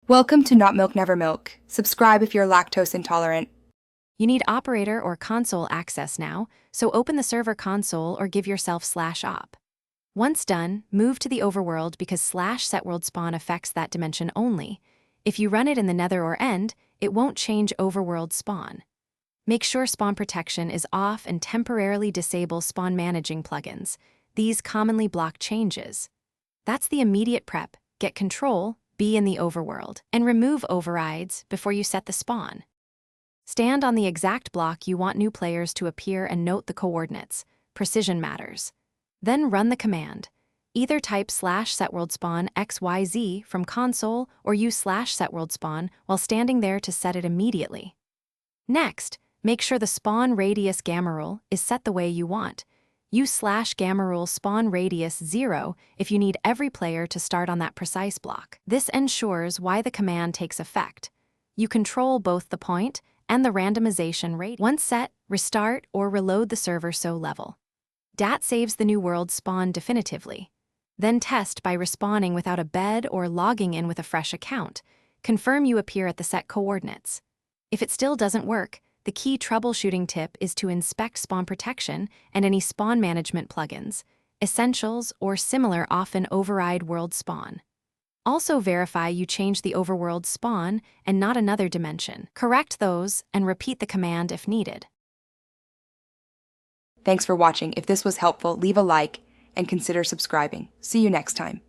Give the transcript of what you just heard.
Welcome to Not Milk Never Milk. Subscribe if you're lactose intolerant. You need operator or console access now, so open the server console or give yourself /op. Once done, move to the overworld because /setworldspawn affects that dimension only. If you run it in the nether or end, it won't change overworld spawn. Make sure spawn protection is off and temporarily disable spawn managing plugins. These commonly block changes. That's the immediate prep. Get control, be in the overworld, and remove overrides before you set the spawn. Stand on the exact block you want new players to appear and note the coordinates. Precision matters. Then run the command. Either type /setworldspawn XYZ from console or use /setworldspawn while standing there to set it immediately. Next, make sure the spawn radius gamma rule is set the way you want. Use /gamma rule spawn radius 0 if you need every player to start on that precise block. This ensures why the command takes effect. You control both the point and the randomization rate. Once set, restart or reload the server so level. Dat saves the new world spawn definitively. Then test by respawning without a bed or logging in with a fresh account. Confirm you appear at the set coordinates. If it still doesn't work, the key troubleshooting tip is to inspect spawn protection and any spawn management plugins. Essentials or similar often override world spawn. Also verify you change the overworld spawn and not another dimension. Correct those and repeat the command if needed. Thanks for watching. If this was helpful, leave a like and consider subscribing. See you next time.